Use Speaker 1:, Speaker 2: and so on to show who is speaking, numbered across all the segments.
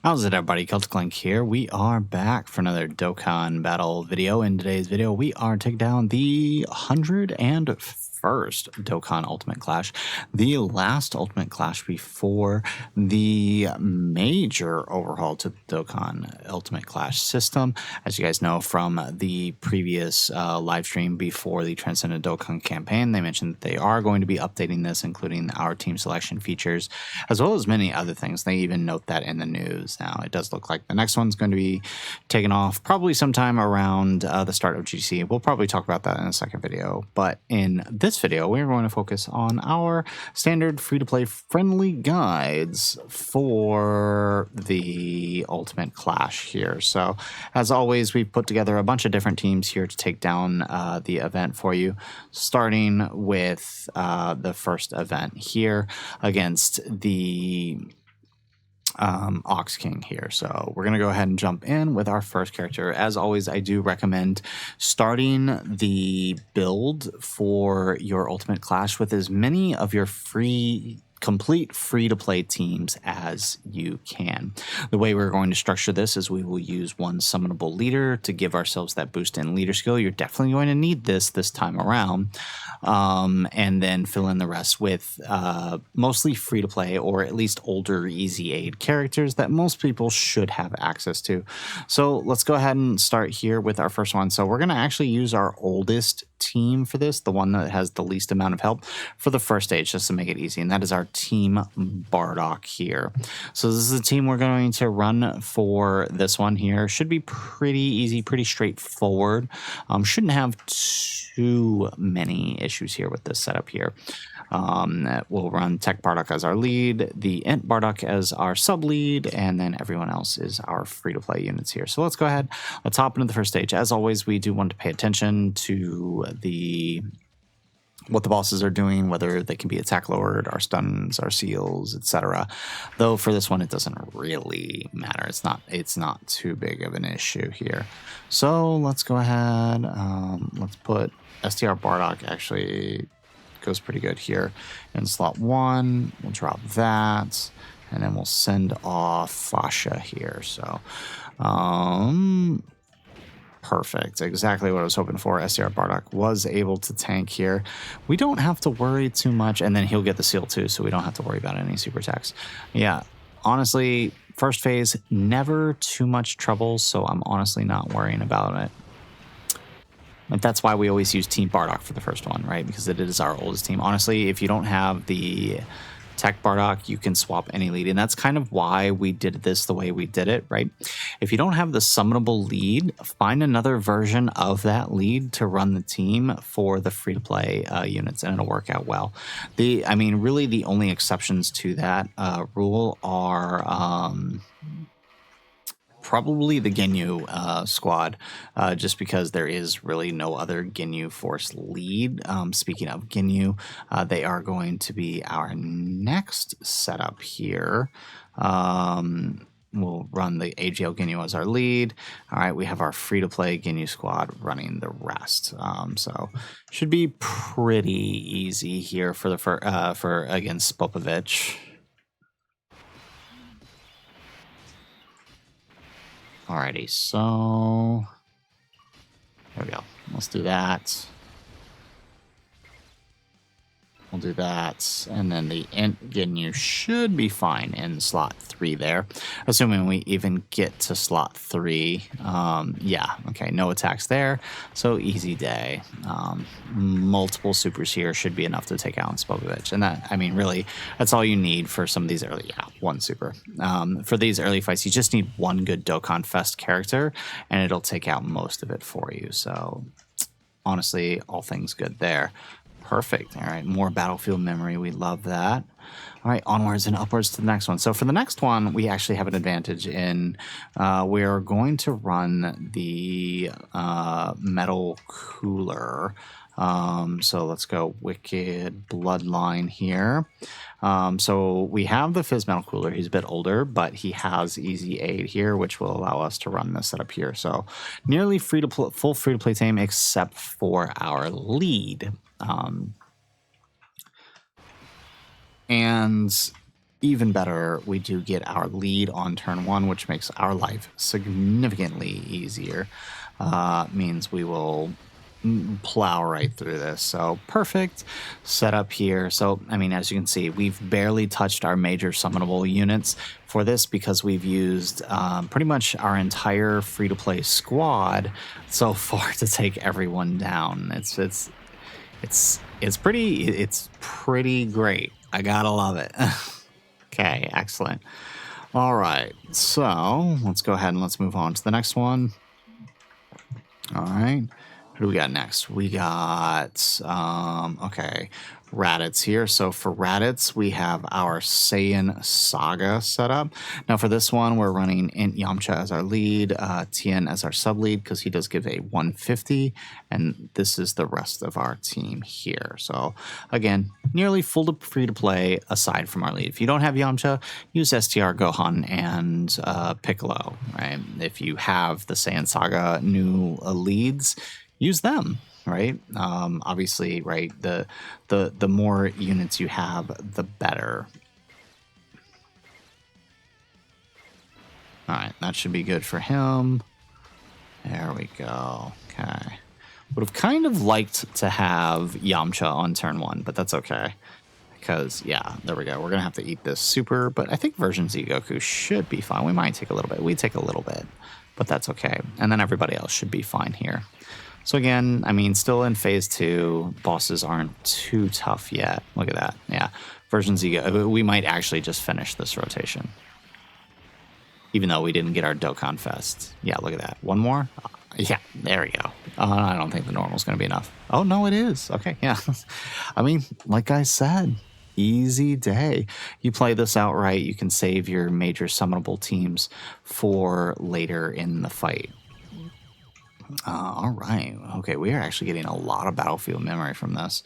Speaker 1: How's it, everybody? Celtic Link here. We are back for another Dokkan Battle video. In today's video, we are taking down the 101st Dokkan Ultimate Clash, the last Ultimate Clash before the major overhaul to the Dokkan Ultimate Clash system. As you guys know from the previous live stream before the Transcendent Dokkan campaign, they mentioned that they are going to be updating this, including our team selection features, as well as many other things. They even note that in the news. Now, it does look like the next one's going to be taken off probably sometime around the start of GC. We'll probably talk about that in a second video. But in this video, we're going to focus on our standard free-to-play friendly guides for the Ultimate Clash here. So, as always, we've put together a bunch of different teams here to take down the event for you, starting with the first event here against the Ox King here. So we're going to go ahead and jump in with our first character. As always, I do recommend starting the build for your Ultimate Clash with as many of your complete free-to-play teams as you can. The way we're going to structure this is we will use one summonable leader to give ourselves that boost in leader skill. You're definitely going to need this time around. And then fill in the rest with mostly free-to-play or at least older easy aid characters that most people should have access to. So let's go ahead and start here with our first one. So we're going to actually use our oldest team for this, the one that has the least amount of help for the first stage, just to make it easy, and that is our team Bardock here. So this is the team we're going to run for this one here. Should be pretty easy, pretty straightforward. Shouldn't have too many issues here with this setup here. We'll run Tech Bardock as our lead, the Int Bardock as our sub lead, and then everyone else is our free-to-play units here. So let's go ahead, let's hop into the first stage. As always, we do want to pay attention to what the bosses are doing, whether they can be attack lowered, our stuns, our seals, etc. Though for this one, it doesn't really matter. It's not too big of an issue here. So let's go ahead. Let's put STR Bardock. Actually goes pretty good here in slot 1. We'll drop that, and then we'll send off Fascia here. So perfect. Exactly what I was hoping for. STR Bardock was able to tank here. We don't have to worry too much, and then he'll get the seal too, so we don't have to worry about any super attacks. Yeah, honestly, first phase, never too much trouble, so I'm honestly not worrying about it. But that's why we always use Team Bardock for the first one, right? Because it is our oldest team. Honestly, if you don't have the Tech Bardock, you can swap any lead. And that's kind of why we did this the way we did it, right? If you don't have the summonable lead, find another version of that lead to run the team for the free-to-play units, and it'll work out well. Really the only exceptions to that rule are probably the Ginyu squad, just because there is really no other Ginyu Force lead. Speaking of Ginyu, they are going to be our next setup here. We'll run the AGL Ginyu as our lead. All right, we have our free-to-play Ginyu squad running the rest. So should be pretty easy here for against Popovich. Alrighty, so there we go. Let's do that. We'll do that, and then the Int Ginyu should be fine in slot 3 there, assuming we even get to slot 3. Yeah, okay, no attacks there, so easy day. Multiple supers here should be enough to take out Spopovich, and that, really, that's all you need for some of these early, one super. For these early fights, you just need one good Dokkan Fest character, and it'll take out most of it for you, so honestly, all things good there. Perfect. All right, more battlefield memory. We love that. All right, onwards and upwards to the next one. So for the next one, we actually have an advantage in we're going to run the metal cooler. So let's go Wicked Bloodline here. So we have the Fizz Metal Cooler. He's a bit older, but he has easy aid here, which will allow us to run this setup here. So nearly full free-to-play team except for our lead. And even better, we do get our lead on turn 1, which makes our life significantly easier. Means we will plow right through this. So perfect setup here. So, I mean, as you can see, we've barely touched our major summonable units for this because we've used pretty much our entire free-to-play squad so far to take everyone down. It's pretty great. I gotta love it. Okay, excellent. All right, so let's go ahead and let's move on to the next one. All right, who do we got next? We got, okay, Raditz here. So for Raditz, we have our Saiyan Saga set up. Now for this one, we're running Int Yamcha as our lead, Tien as our sub-lead, because he does give a 150, and this is the rest of our team here. So again, nearly full to free-to-play aside from our lead. If you don't have Yamcha, use STR Gohan and Piccolo, right? If you have the Saiyan Saga new leads, use them, right? Obviously, right, the more units you have, the better. All right, that should be good for him. There we go. Okay. Would have kind of liked to have Yamcha on turn 1, but that's okay. Because, yeah, there we go. We're going to have to eat this super, but I think version Z Goku should be fine. We might take a little bit. We take a little bit, but that's okay. And then everybody else should be fine here. So again, I mean, still in phase 2, bosses aren't too tough yet. Look at that. Yeah, version Z, we might actually just finish this rotation. Even though we didn't get our Dokkan Fest. Yeah, look at that. One more? Yeah, there we go. I don't think the normal's going to be enough. Oh, no, it is. Okay, yeah. I mean, like I said, easy day. You play this outright, you can save your major summonable teams for later in the fight. All right. Okay, we are actually getting a lot of battlefield memory from this.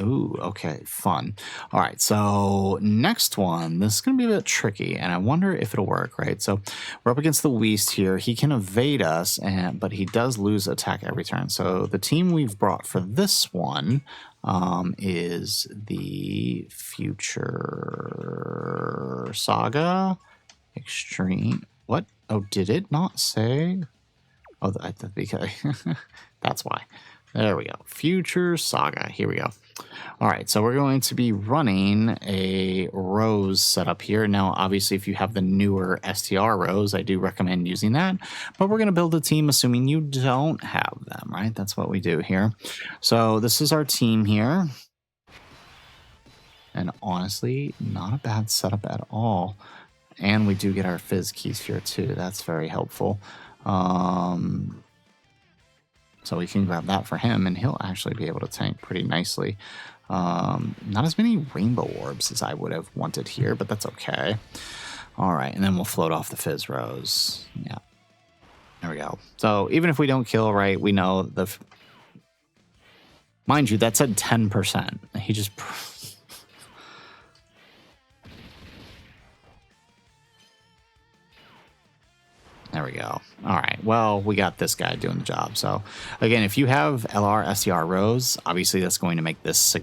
Speaker 1: Ooh, okay, fun. All right, so next one. This is going to be a bit tricky, and I wonder if it'll work, right? So we're up against the Whist here. He can evade us, but he does lose attack every turn. So the team we've brought for this one is the Future Saga Extreme. What? Oh, did it not say? Oh, because that's why. There we go. Future Saga. Here we go. All right, so we're going to be running a Rose setup here. Now, obviously, if you have the newer STR Rose, I do recommend using that. But we're going to build a team assuming you don't have them, right? That's what we do here. So this is our team here. And honestly, not a bad setup at all. And we do get our Fizz keys here, too. That's very helpful. So we can grab that for him, and he'll actually be able to tank pretty nicely. Not as many rainbow orbs as I would have wanted here, but that's okay. All right, and then we'll float off the Fizz Rose. Yeah, there we go. So even if we don't kill, right, we know the... Mind you, that said 10%. He just... There we go. All right. Well, we got this guy doing the job. So, again, if you have LR STR Rose, obviously that's going to make this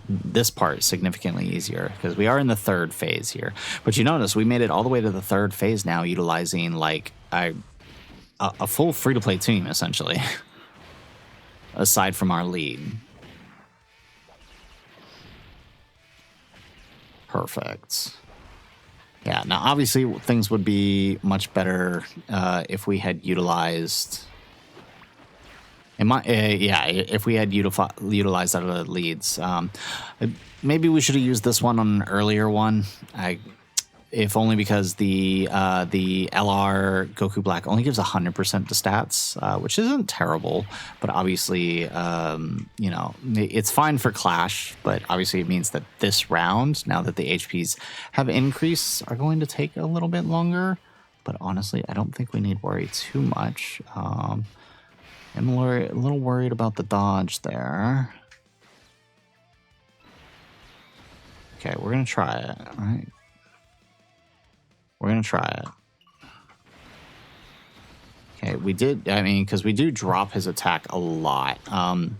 Speaker 1: part significantly easier because we are in the 3rd phase here. But you notice we made it all the way to the 3rd phase now, utilizing like a full free-to-play team essentially, aside from our lead. Perfect. Yeah, now obviously things would be much better if we had utilized... if we had utilized other leads. Maybe we should have used this one on an earlier one. If only because the LR Goku Black only gives 100% to stats, which isn't terrible, but obviously, you know, it's fine for Clash, but obviously it means that this round, now that the HPs have increased, are going to take a little bit longer. But honestly, I don't think we need worry too much. I'm a little worried about the dodge there. Okay, we're going to try it, all right? We're going to try it. Okay, we did, because we do drop his attack a lot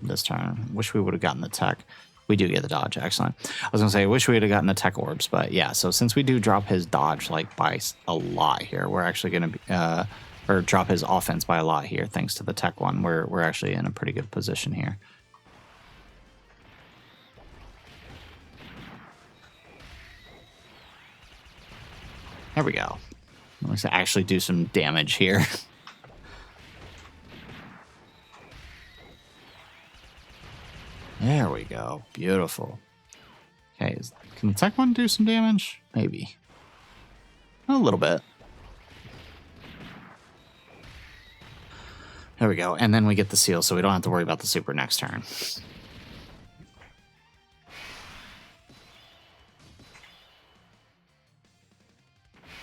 Speaker 1: this turn. Wish we would have gotten the tech. We do get the dodge. Excellent. I was going to say, I wish we would have gotten the tech orbs, but yeah. So since we do drop his dodge like by a lot here, we're actually going to be, or drop his offense by a lot here, thanks to the tech one. We're actually in a pretty good position here. There we go. Let's actually do some damage here. There we go. Beautiful. Okay, can the tech one do some damage? Maybe. A little bit. There we go. And then we get the seal, so we don't have to worry about the super next turn.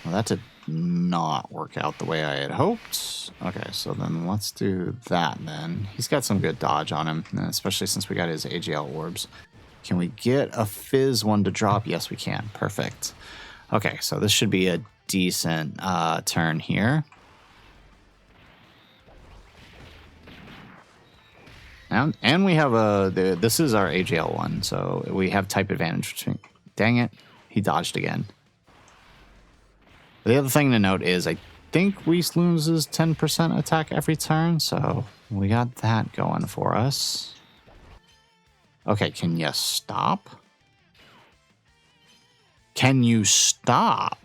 Speaker 1: Well, that did not work out the way I had hoped. Okay, so then let's do that then. He's got some good dodge on him, especially since we got his AGL orbs. Can we get a Fizz one to drop? Yes, we can. Perfect. Okay, so this should be a decent turn here. And we have this is our AGL one, so we have type advantage. Dang it, he dodged again. The other thing to note is I think Whis loses 10% attack every turn, so we got that going for us. Okay, can you stop? Can you stop?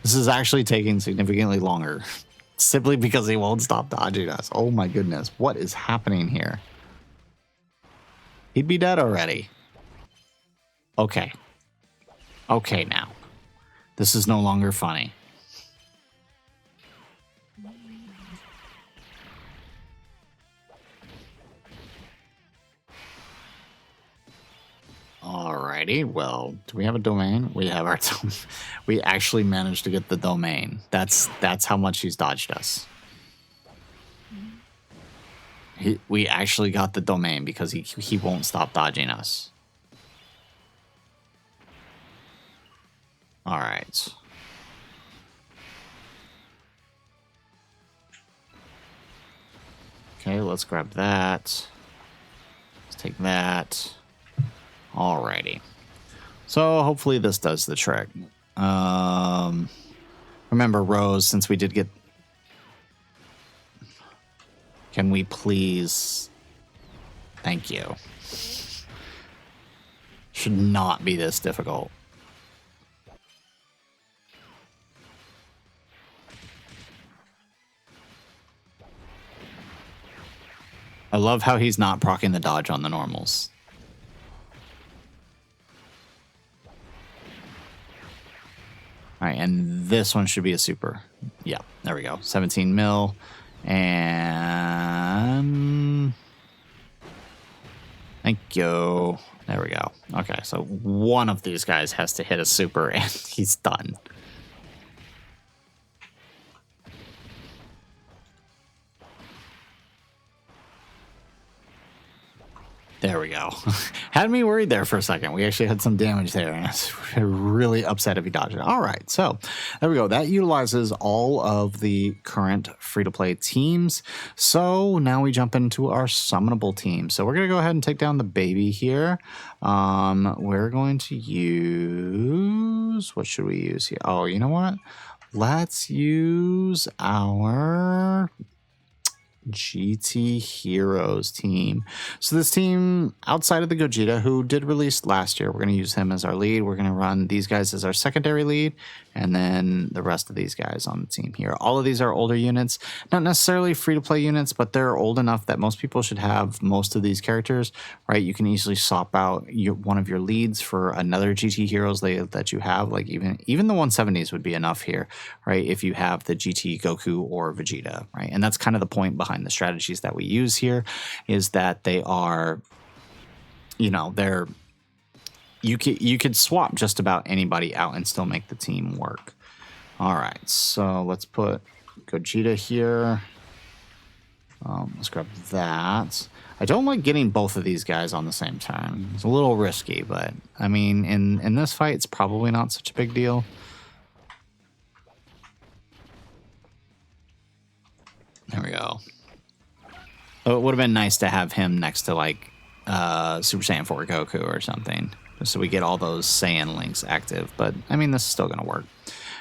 Speaker 1: This is actually taking significantly longer, simply because he won't stop dodging us. Oh my goodness, what is happening here? He'd be dead already. Okay. Okay now. This is no longer funny. Alrighty, well, do we have a domain? We have our we actually managed to get the domain. That's how much he's dodged us. We actually got the domain because he won't stop dodging us. All right. Okay, let's grab that. Let's take that. Alrighty. So hopefully this does the trick. Remember, Rose, since we did get... Can we please... Thank you. Should not be this difficult. I love how he's not proccing the dodge on the normals. All right, and this one should be a super. Yeah, there we go. 17 mil. And... Thank you. There we go. Okay, so one of these guys has to hit a super and he's done. There we go. Had me worried there for a second. We actually had some damage there, and I was really upset if he dodged it. All right, so there we go. That utilizes all of the current free-to-play teams. So now we jump into our summonable team. So we're going to go ahead and take down the baby here. We're going to use... What should we use here? Oh, you know what? Let's use our... GT Heroes team. So this team, outside of the Gogeta, who did release last year, we're going to use him as our lead. We're going to run these guys as our secondary lead, and then the rest of these guys on the team here. All of these are older units, not necessarily free-to-play units, but they're old enough that most people should have most of these characters, right? You can easily swap out one of your leads for another GT Heroes that you have. Like even the 170s would be enough here, right? If you have the GT Goku or Vegeta, right? And that's kind of the point behind the strategies that we use here, is that they are, you know, you could swap just about anybody out and still make the team work. All right, so let's put Gogeta here. Let's grab that. I don't like getting both of these guys on the same turn. It's a little risky, but I mean, in this fight, it's probably not such a big deal. There we go. Oh, it would have been nice to have him next to, like, Super Saiyan 4 Goku or something. So we get all those Saiyan links active. But, I mean, this is still going to work.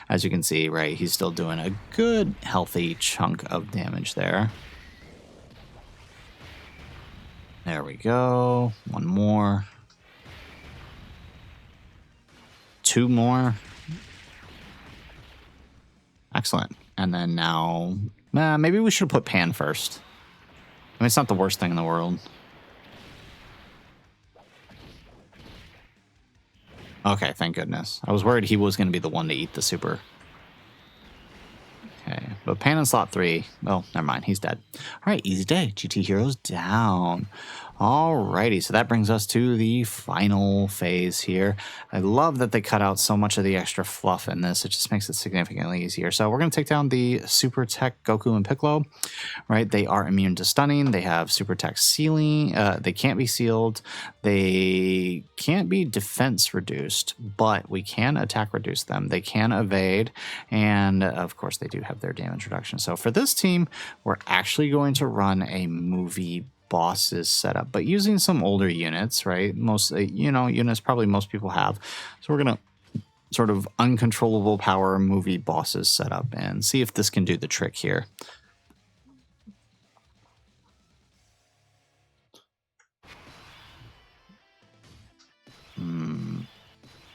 Speaker 1: As you can see, right, he's still doing a good, healthy chunk of damage there. There we go. One more. Two more. Excellent. And then now, maybe we should put Pan first. I mean, it's not the worst thing in the world. Okay, thank goodness. I was worried he was going to be the one to eat the super. Okay, but Pan in slot 3. Oh, never mind. He's dead. All right, easy day. GT Heroes down. Alrighty, so that brings us to the final phase here. I love that they cut out so much of the extra fluff in this. It just makes it significantly easier. So we're going to take down the Super Tech Goku and Piccolo, right? They are immune to stunning. They have Super Tech sealing. They can't be sealed. They can't be defense reduced, but we can attack reduce them. They can evade, and of course they do have their damage reduction. So for this team, we're actually going to run a movie bosses setup, but using some older units, right? Most, units probably most people have. So we're going to sort of uncontrollable power movie bosses setup and see if this can do the trick here.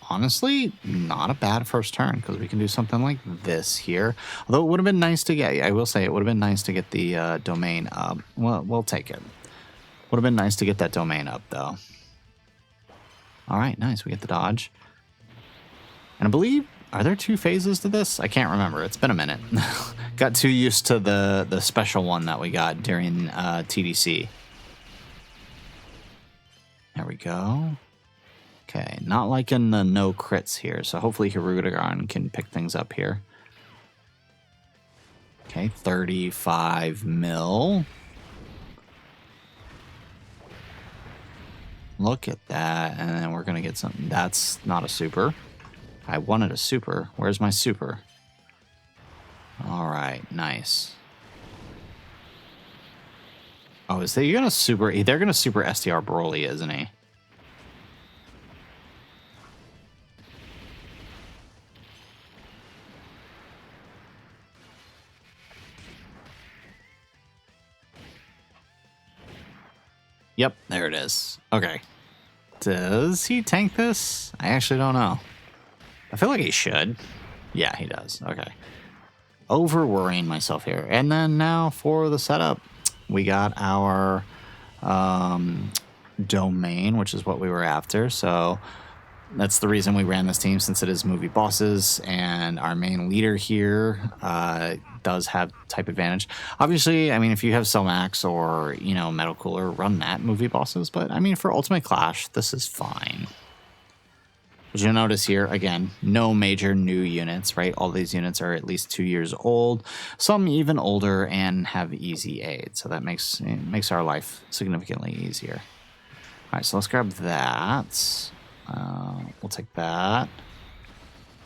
Speaker 1: Honestly, not a bad first turn because we can do something like this here. Although it would have been nice to get, I will say it would have been nice to get the domain up. Well, we'll take it. Would have been nice to get that domain up, though. All right, nice. We get the dodge. And I believe, are there 2 phases to this? I can't remember. It's been a minute. Got too used to the special one that we got during TDC. There we go. Okay, not liking the no crits here, so hopefully Hirudegarn can pick things up here. Okay, 35 mil. Look at that, and then we're going to get something. That's not a super. I wanted a super. Where's my super? All right, nice. Oh, is they going to super? They're going to super STR Broly, isn't he? Yep, there it is. Okay. Does he tank this? I actually don't know. I feel like he should. Yeah, he does. Okay. Over worrying myself here. And then now for the setup, we got our domain, which is what we were after. So that's the reason we ran this team, since it is movie bosses, and our main leader here does have type advantage. Obviously, I mean, if you have Selmax or, Metal Cooler, run that movie bosses. But, I mean, for Ultimate Clash, this is fine. But you'll notice here, again, no major new units, right? All these units are at least 2 years old, some even older, and have easy aid. So that makes our life significantly easier. All right, so let's grab that. We'll take that.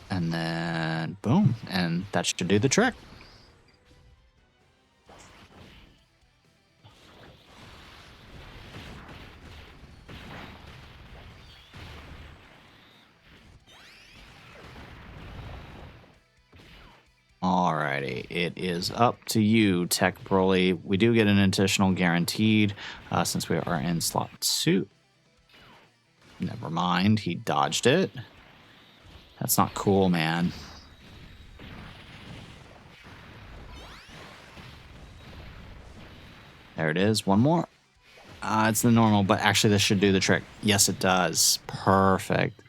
Speaker 1: And then, boom. And that should do the trick. Alrighty, it is up to you, Tech Broly. We do get an additional guaranteed since we are in slot 2. Never mind, he dodged it. That's not cool, man. There it is, one more. It's the normal, but actually this should do the trick. Yes, it does. Perfect.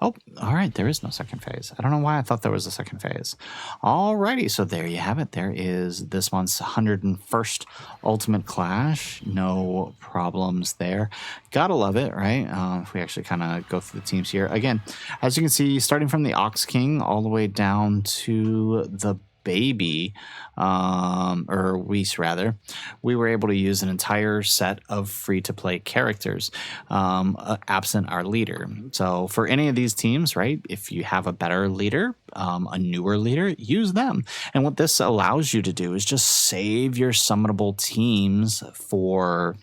Speaker 1: Oh, all right, there is no second phase. I don't know why I thought there was a second phase. Alrighty, so there you have it. There is this month's 101st Ultimate Clash. No problems there. Gotta love it, right? If we actually kind of go through the teams here. Again, as you can see, starting from the Ox King all the way down to the baby, or Whis rather, we were able to use an entire set of free-to-play characters, absent our leader. So for any of these teams, right, if you have a better leader, a newer leader, use them. And what this allows you to do is just save your summonable teams for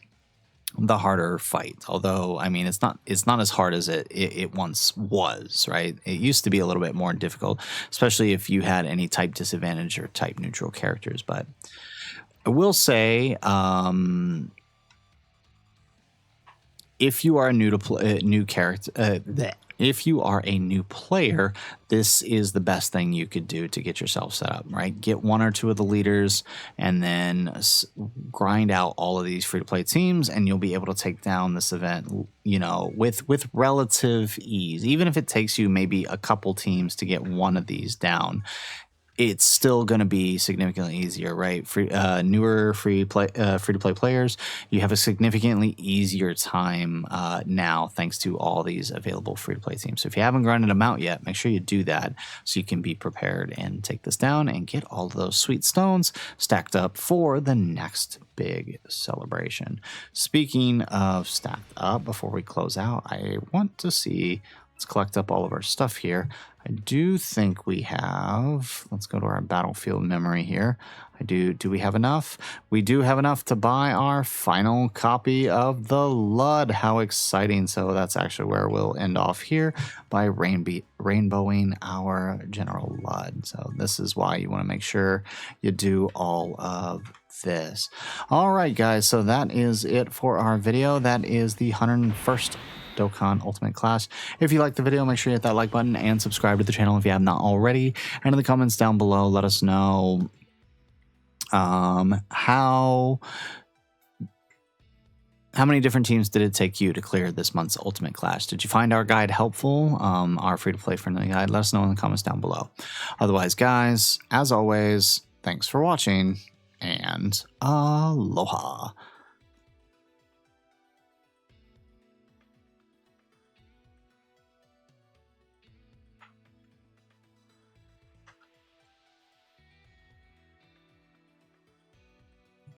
Speaker 1: the harder fight. Although, I mean, it's not as hard as it once was, right? It used to be a little bit more difficult, especially if you had any type disadvantage or type neutral characters. But I will say, if you are a new character, if you are a new player, this is the best thing you could do to get yourself set up, right? Get one or two of the leaders and then grind out all of these free-to-play teams, and you'll be able to take down this event, you know, with relative ease. Even if it takes you maybe a couple teams to get one of these down, it's still going to be significantly easier, right? Newer free-to-play players, you have a significantly easier time now thanks to all these available free-to-play teams. So if you haven't grinded them out yet, make sure you do that so you can be prepared and take this down and get all of those sweet stones stacked up for the next big celebration. Speaking of stacked up, before we close out, I want to see... Let's collect up all of our stuff here. I do think we have, let's go to our battlefield memory here. Do we have enough? We do have enough to buy our final copy of the Lud. How exciting. So that's actually where we'll end off here by rainbowing our General Lud. So this is why you want to make sure you do all of this. All right, guys. So that is it for our video. That is the 101st Dokkan Ultimate Clash. If you liked the video, make sure you hit that like button and subscribe to the channel if you have not already. And in the comments down below, let us know how many different teams did it take you to clear this month's Ultimate Clash? Did you find our guide helpful? Our free-to-play friendly guide? Let us know in the comments down below. Otherwise, guys, as always, thanks for watching, and aloha.